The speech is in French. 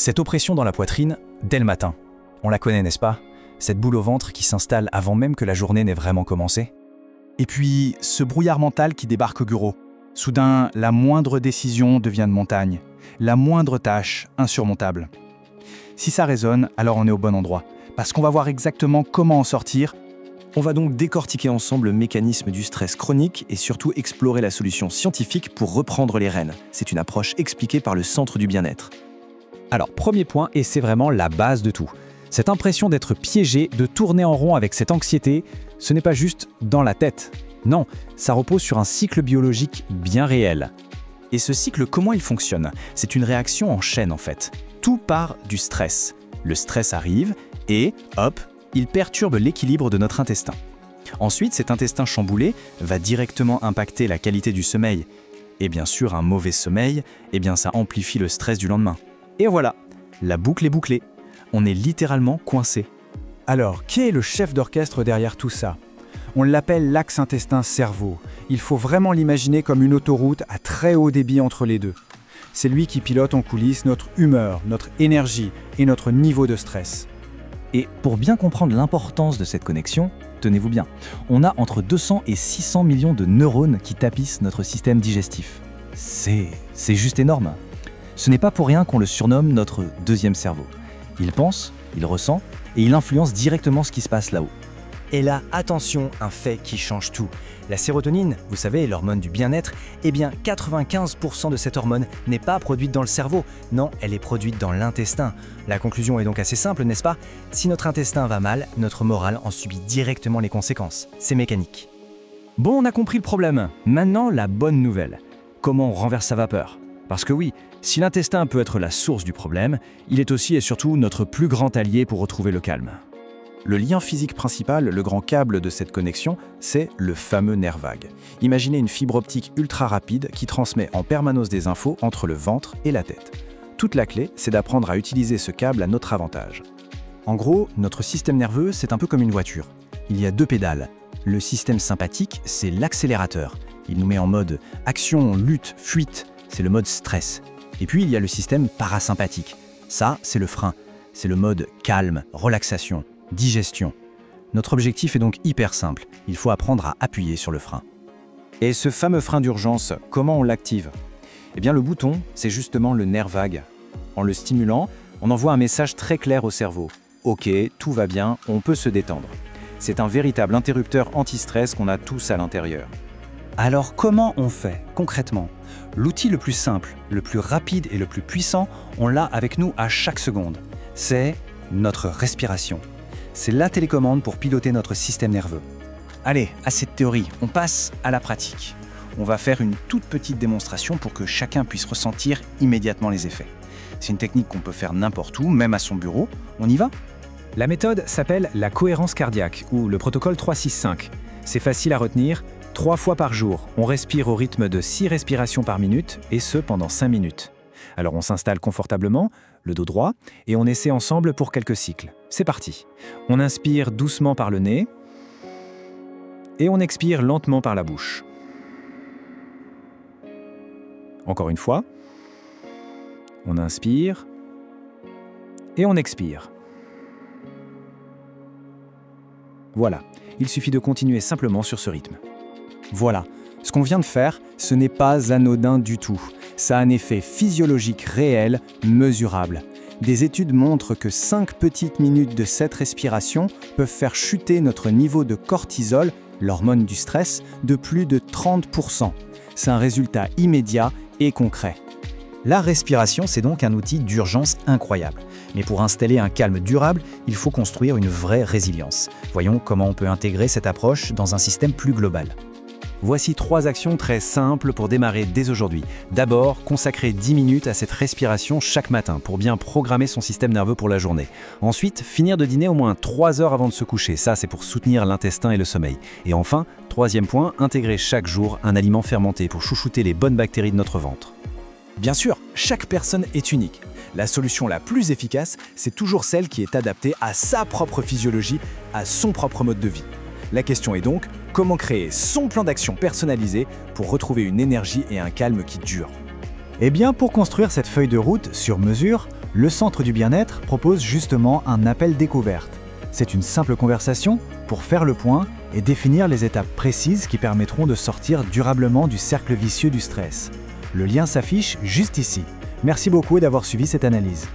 Cette oppression dans la poitrine, dès le matin. On la connaît, n'est-ce pas? Cette boule au ventre qui s'installe avant même que la journée n'ait vraiment commencé. Et puis, ce brouillard mental qui débarque au bureau. Soudain, la moindre décision devient une montagne. La moindre tâche, insurmontable. Si ça résonne, alors on est au bon endroit. Parce qu'on va voir exactement comment en sortir. On va donc décortiquer ensemble le mécanisme du stress chronique et surtout explorer la solution scientifique pour reprendre les rênes. C'est une approche expliquée par le Centre du bien-être. Alors, premier point, et c'est vraiment la base de tout. Cette impression d'être piégé, de tourner en rond avec cette anxiété, ce n'est pas juste dans la tête. Non, ça repose sur un cycle biologique bien réel. Et ce cycle, comment il fonctionne? C'est une réaction en chaîne en fait. Tout part du stress. Le stress arrive et, hop, il perturbe l'équilibre de notre intestin. Ensuite, cet intestin chamboulé va directement impacter la qualité du sommeil. Et bien sûr, un mauvais sommeil, ça amplifie le stress du lendemain. Et voilà, la boucle est bouclée. On est littéralement coincé. Alors, qui est le chef d'orchestre derrière tout ça? On l'appelle l'axe intestin-cerveau. Il faut vraiment l'imaginer comme une autoroute à très haut débit entre les deux. C'est lui qui pilote en coulisses notre humeur, notre énergie et notre niveau de stress. Et pour bien comprendre l'importance de cette connexion, tenez-vous bien, on a entre 200 et 600 millions de neurones qui tapissent notre système digestif. C'est juste énorme. Ce n'est pas pour rien qu'on le surnomme notre deuxième cerveau. Il pense, il ressent et il influence directement ce qui se passe là-haut. Et là, attention, un fait qui change tout. La sérotonine, vous savez, l'hormone du bien-être, 95% de cette hormone n'est pas produite dans le cerveau. Non, elle est produite dans l'intestin. La conclusion est donc assez simple, n'est-ce pas? Si notre intestin va mal, notre morale en subit directement les conséquences. C'est mécanique. Bon, on a compris le problème. Maintenant, la bonne nouvelle. Comment on renverse sa vapeur? Parce que oui, si l'intestin peut être la source du problème, il est aussi et surtout notre plus grand allié pour retrouver le calme. Le lien physique principal, le grand câble de cette connexion, c'est le fameux nerf vague. Imaginez une fibre optique ultra rapide qui transmet en permanence des infos entre le ventre et la tête. Toute la clé, c'est d'apprendre à utiliser ce câble à notre avantage. En gros, notre système nerveux, c'est un peu comme une voiture. Il y a deux pédales. Le système sympathique, c'est l'accélérateur. Il nous met en mode action, lutte, fuite. C'est le mode stress. Et puis, il y a le système parasympathique. Ça, c'est le frein. C'est le mode calme, relaxation, digestion. Notre objectif est donc hyper simple. Il faut apprendre à appuyer sur le frein. Et ce fameux frein d'urgence, comment on l'active? Le bouton, c'est justement le nerf vague. En le stimulant, on envoie un message très clair au cerveau. Ok, tout va bien, on peut se détendre. C'est un véritable interrupteur anti-stress qu'on a tous à l'intérieur. Alors comment on fait concrètement? L'outil le plus simple, le plus rapide et le plus puissant, on l'a avec nous à chaque seconde. C'est notre respiration. C'est la télécommande pour piloter notre système nerveux. Allez, assez de théorie, on passe à la pratique. On va faire une toute petite démonstration pour que chacun puisse ressentir immédiatement les effets. C'est une technique qu'on peut faire n'importe où, même à son bureau. On y va? La méthode s'appelle la cohérence cardiaque ou le protocole 3-6-5. C'est facile à retenir. 3 fois par jour, on respire au rythme de 6 respirations par minute, et ce pendant 5 minutes. Alors on s'installe confortablement, le dos droit, et on essaie ensemble pour quelques cycles. C'est parti. On inspire doucement par le nez, et on expire lentement par la bouche. Encore une fois. On inspire, et on expire. Voilà, il suffit de continuer simplement sur ce rythme. Voilà, ce qu'on vient de faire, ce n'est pas anodin du tout. Ça a un effet physiologique réel, mesurable. Des études montrent que 5 petites minutes de cette respiration peuvent faire chuter notre niveau de cortisol, l'hormone du stress, de plus de 30%. C'est un résultat immédiat et concret. La respiration, c'est donc un outil d'urgence incroyable. Mais pour installer un calme durable, il faut construire une vraie résilience. Voyons comment on peut intégrer cette approche dans un système plus global. Voici 3 actions très simples pour démarrer dès aujourd'hui. D'abord, consacrer 10 minutes à cette respiration chaque matin pour bien programmer son système nerveux pour la journée. Ensuite, finir de dîner au moins 3 heures avant de se coucher. Ça, c'est pour soutenir l'intestin et le sommeil. Et enfin, 3e point, intégrer chaque jour un aliment fermenté pour chouchouter les bonnes bactéries de notre ventre. Bien sûr, chaque personne est unique. La solution la plus efficace, c'est toujours celle qui est adaptée à sa propre physiologie, à son propre mode de vie. La question est donc, comment créer son plan d'action personnalisé pour retrouver une énergie et un calme qui durent? Eh bien, pour construire cette feuille de route sur mesure, Le Centre du Bien-être propose justement un appel découverte. C'est une simple conversation pour faire le point et définir les étapes précises qui permettront de sortir durablement du cercle vicieux du stress. Le lien s'affiche juste ici. Merci beaucoup d'avoir suivi cette analyse.